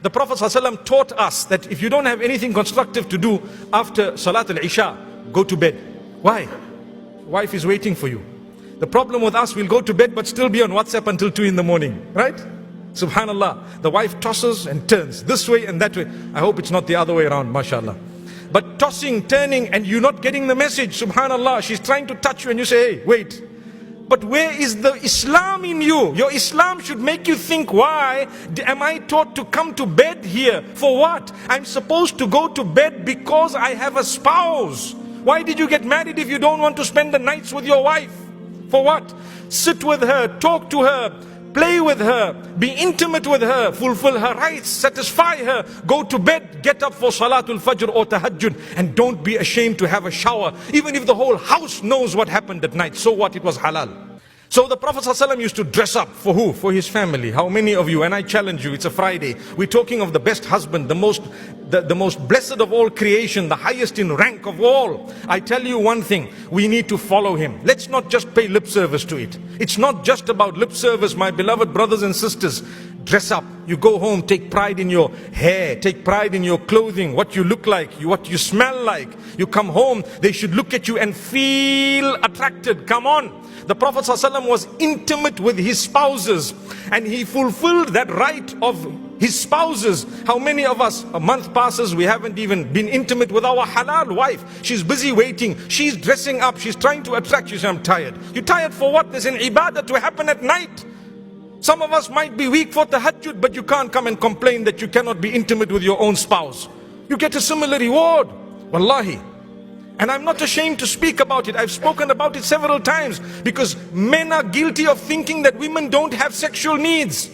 The Prophet ﷺ taught us that if you don't have anything constructive to do after Salat al-Isha, go to bed. Why? Wife is waiting for you. The problem with us, we'll go to bed but still be on WhatsApp until 2 in the morning, right? Subhanallah, the wife tosses and turns this way and that way. I hope it's not the other way around, mashallah. But tossing, turning, and you're not getting the message, subhanallah. She's trying to touch you and you say, hey, wait. But where is the Islam in you? Your Islam should make you think, why am I taught to come to bed here? For what? I'm supposed to go to bed because I have a spouse. Why did you get married if you don't want to spend the nights with your wife? For what? Sit with her, talk to her, play with her, be intimate with her, fulfill her rights, satisfy her, go to bed, get up for Salatul Fajr or Tahajjud, and don't be ashamed to have a shower, even if the whole house knows what happened at night. So what? It was halal. So the Prophet ﷺ used to dress up for who? For his family. How many of you, and I challenge you, it's a Friday, we're talking of the best husband, the most blessed of all creation, the highest in rank of all. I tell you one thing, we need to follow him. Let's not just pay lip service to it. It's not just about lip service, my beloved brothers and sisters. Dress up. You go home, take pride in your hair, take pride in your clothing, what you look like, what you smell like. You come home, they should look at you and feel attracted. Come on. The Prophet ﷺ was intimate with his spouses and he fulfilled that right of his spouses. How many of us, a month passes, we haven't even been intimate with our halal wife. She's busy waiting, she's dressing up, she's trying to attract you. Say, I'm tired. You're tired for what? There's an ibadah to happen at night. Some of us might be weak for tahajjud, but you can't come and complain that you cannot be intimate with your own spouse. You get a similar reward. Wallahi. And I'm not ashamed to speak about it. I've spoken about it several times because men are guilty of thinking that women don't have sexual needs.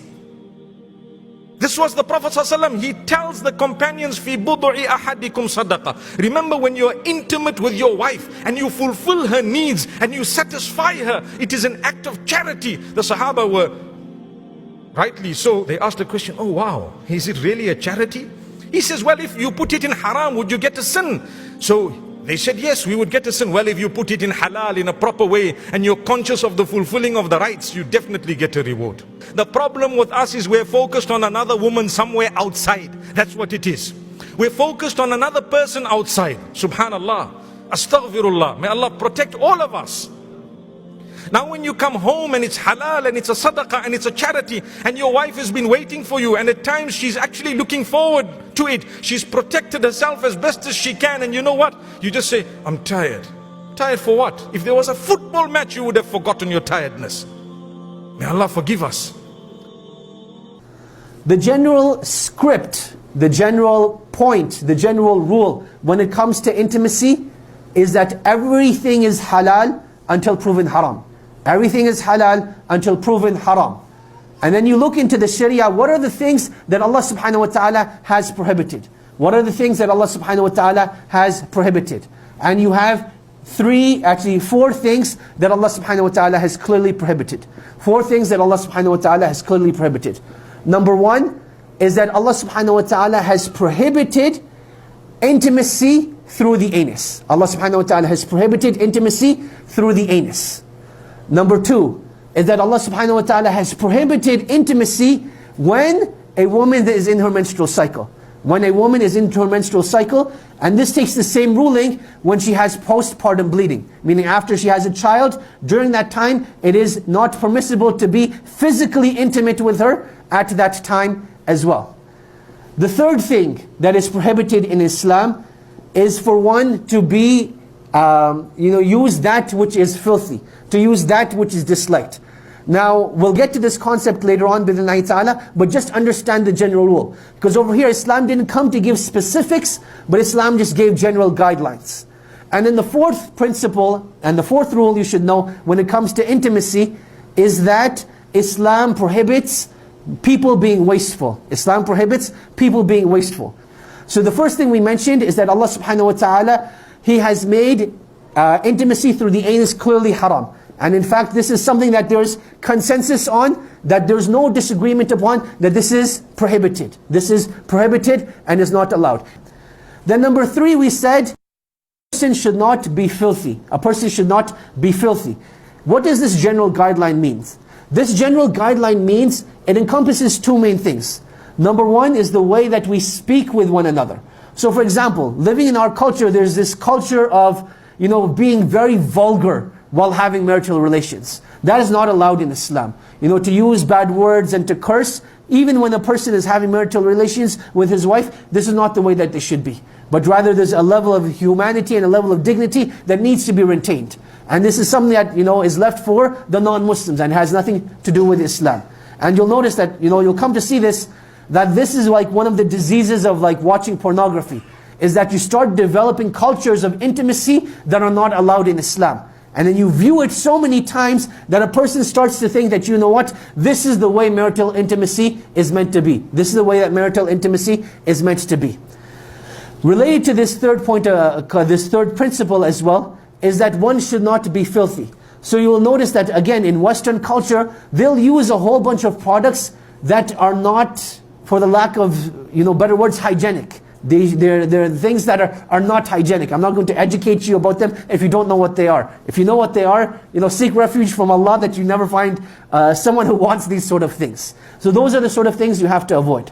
This was the Prophet ﷺ. He tells the companions, "Fi budu'i ahadikum sadaqa." Remember, when you're intimate with your wife and you fulfill her needs and you satisfy her, it is an act of charity. The Sahaba were rightly so. They asked the question, oh wow, is it really a charity? He says, well, if you put it in haram, would you get a sin? So they said, yes, we would get a sin. Well, if you put it in halal in a proper way and you're conscious of the fulfilling of the rights, you definitely get a reward. The problem with us is we're focused on another woman somewhere outside. That's what it is. We're focused on another person outside. Subhanallah. Astaghfirullah. May Allah protect all of us. Now when you come home and it's halal and it's a sadaqah and it's a charity and your wife has been waiting for you and at times she's actually looking forward to it. She's protected herself as best as she can, and you know what? You just say, I'm tired. Tired for what? If there was a football match, you would have forgotten your tiredness. May Allah forgive us. The general script, the general point, the general rule when it comes to intimacy is that everything is halal until proven haram. Everything is halal until proven haram. And then you look into the Sharia, what are the things that Allah subhanahu wa ta'ala has prohibited? What are the things that Allah subhanahu wa ta'ala has prohibited? And you have four things that Allah subhanahu wa ta'ala has clearly prohibited. Four things that Allah subhanahu wa ta'ala has clearly prohibited. Number one is that Allah subhanahu wa ta'ala has prohibited intimacy through the anus. Allah subhanahu wa ta'ala has prohibited intimacy through the anus. Number two is that Allah subhanahu wa ta'ala has prohibited intimacy when a woman is in her menstrual cycle. When a woman is in her menstrual cycle, and this takes the same ruling when she has postpartum bleeding. Meaning after she has a child, during that time, it is not permissible to be physically intimate with her at that time as well. The third thing that is prohibited in Islam is for one to be, use that which is filthy, to use that which is disliked. Now, we'll get to this concept later on, bidhnillahi ta'ala, but just understand the general rule. Because over here, Islam didn't come to give specifics, but Islam just gave general guidelines. And then the fourth principle, and the fourth rule you should know when it comes to intimacy, is that Islam prohibits people being wasteful. Islam prohibits people being wasteful. So the first thing we mentioned is that Allah subhanahu wa ta'ala, He has made intimacy through the anus clearly haram. And in fact, this is something that there's consensus on, that there's no disagreement upon, that this is prohibited. This is prohibited and is not allowed. Then number three, we said, a person should not be filthy. A person should not be filthy. What does this general guideline mean? This general guideline means, it encompasses two main things. Number one is the way that we speak with one another. So for example, living in our culture, there's this culture of, being very vulgar while having marital relations. That is not allowed in Islam. To use bad words and to curse, even when a person is having marital relations with his wife, this is not the way that they should be. But rather there's a level of humanity and a level of dignity that needs to be retained. And this is something that, is left for the non-Muslims and has nothing to do with Islam. And you'll notice that, you'll come to see this, that this is like one of the diseases of like watching pornography, is that you start developing cultures of intimacy that are not allowed in Islam. And then you view it so many times that a person starts to think that, this is the way marital intimacy is meant to be. This is the way that marital intimacy is meant to be. Related to this third point, this third principle as well, is that one should not be filthy. So you will notice that again in Western culture, they'll use a whole bunch of products that are not, for the lack of better words, hygienic. They're things that are not hygienic. I'm not going to educate you about them if you don't know what they are. If you know what they are, seek refuge from Allah that you never find someone who wants these sort of things. So those are the sort of things you have to avoid.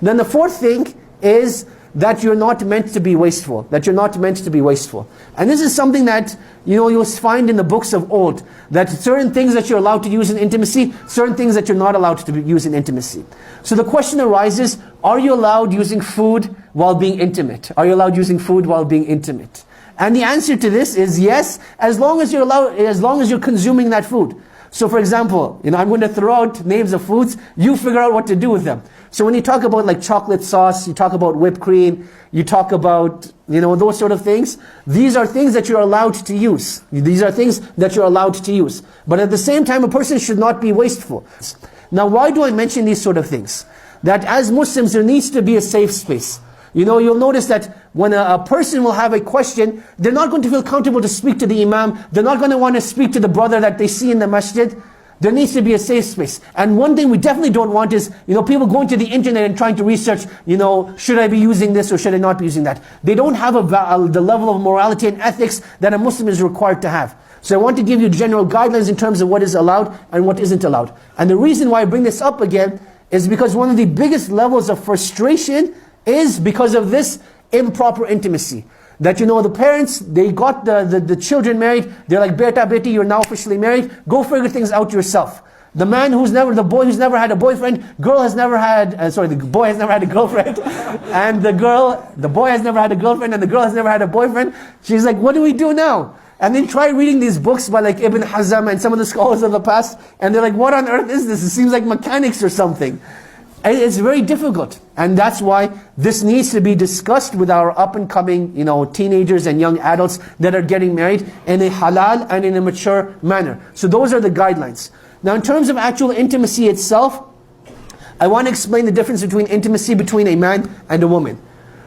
Then the fourth thing is that you're not meant to be wasteful. That you're not meant to be wasteful. And this is something that you'll find in the books of old. That certain things that you're allowed to use in intimacy, certain things that you're not allowed to use in intimacy. So the question arises, are you allowed using food while being intimate? Are you allowed using food while being intimate? And the answer to this is yes, as long as you're consuming that food. So for example, I'm going to throw out names of foods, you figure out what to do with them. So when you talk about like chocolate sauce, you talk about whipped cream, you talk about, those sort of things, these are things that you're allowed to use. These are things that you're allowed to use. But at the same time, a person should not be wasteful. Now why do I mention these sort of things? That as Muslims, there needs to be a safe space. You'll notice that when a person will have a question, they're not going to feel comfortable to speak to the imam. They're not going to want to speak to the brother that they see in the masjid. There needs to be a safe space. And one thing we definitely don't want is, people going to the internet and trying to research, should I be using this or should I not be using that? They don't have the level of morality and ethics that a Muslim is required to have. So I want to give you general guidelines in terms of what is allowed and what isn't allowed. And the reason why I bring this up again is because one of the biggest levels of frustration is because of this improper intimacy. That the parents, they got the children married, they're like, beta, beti, you're now officially married, go figure things out yourself. The boy who's never had a boyfriend, the boy has never had a girlfriend, and the boy has never had a girlfriend, and the girl has never had a boyfriend. She's like, what do we do now? And then try reading these books by like Ibn Hazm and some of the scholars of the past, and they're like, what on earth is this? It seems like mechanics or something. It's very difficult. And that's why this needs to be discussed with our up-and-coming, teenagers and young adults that are getting married in a halal and in a mature manner. So those are the guidelines. Now in terms of actual intimacy itself, I want to explain the difference between intimacy between a man and a woman.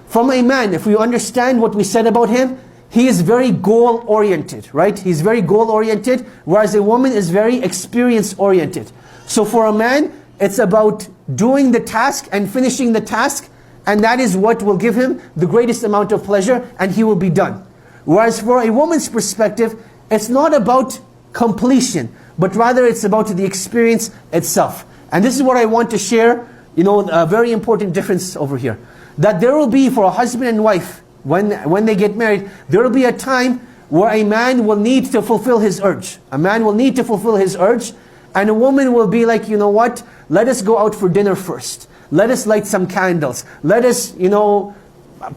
From a man, if we understand what we said about him, he is very goal-oriented, right? He's very goal-oriented, whereas a woman is very experience-oriented. So for a man, it's about doing the task and finishing the task, and that is what will give him the greatest amount of pleasure, and he will be done. Whereas for a woman's perspective, it's not about completion, but rather it's about the experience itself. And this is what I want to share, a very important difference over here. That there will be, for a husband and wife, when they get married, there will be a time where a man will need to fulfill his urge. A man will need to fulfill his urge, and a woman will be like, what? Let us go out for dinner first. Let us light some candles. Let us,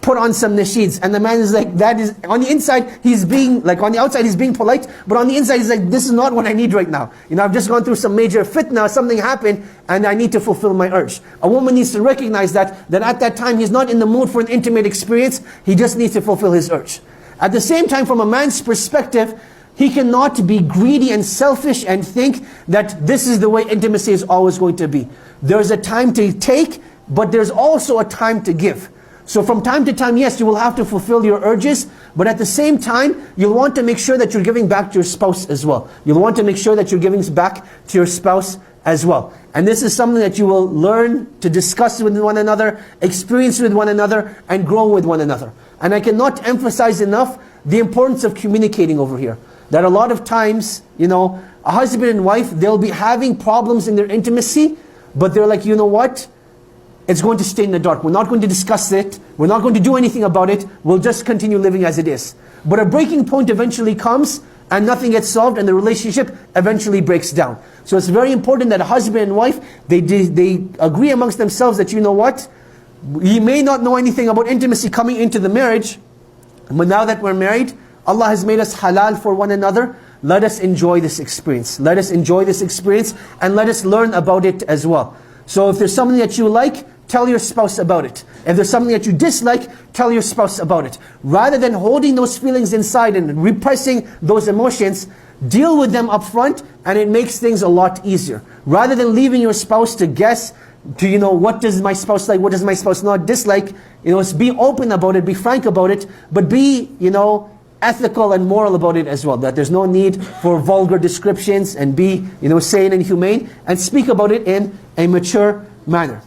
put on some nasheeds. And the man is like, that is, on the inside, he's being, like on the outside he's being polite, but on the inside he's like, this is not what I need right now. I've just gone through some major fitna, something happened, and I need to fulfill my urge. A woman needs to recognize that at that time he's not in the mood for an intimate experience, he just needs to fulfill his urge. At the same time, from a man's perspective, he cannot be greedy and selfish and think that this is the way intimacy is always going to be. There's a time to take, but there's also a time to give. So from time to time, yes, you will have to fulfill your urges, but at the same time, you'll want to make sure that you're giving back to your spouse as well. You'll want to make sure that you're giving back to your spouse as well. And this is something that you will learn to discuss with one another, experience with one another, and grow with one another. And I cannot emphasize enough the importance of communicating over here. That a lot of times, a husband and wife, they'll be having problems in their intimacy, but they're like, it's going to stay in the dark. We're not going to discuss it. We're not going to do anything about it. We'll just continue living as it is. But a breaking point eventually comes, and nothing gets solved, and the relationship eventually breaks down. So it's very important that a husband and wife, they agree amongst themselves that, you know what, we may not know anything about intimacy coming into the marriage, but now that we're married, Allah has made us halal for one another. Let us enjoy this experience. Let us enjoy this experience, and let us learn about it as well. So if there's something that you like, tell your spouse about it. If there's something that you dislike, tell your spouse about it. Rather than holding those feelings inside and repressing those emotions, deal with them up front, and it makes things a lot easier. Rather than leaving your spouse to guess, to, you know, what does my spouse like, what does my spouse not dislike, you know, be open about it, be frank about it, but be, you know, ethical and moral about it as well. That there's no need for vulgar descriptions, and be, you know, sane and humane, and speak about it in a mature manner.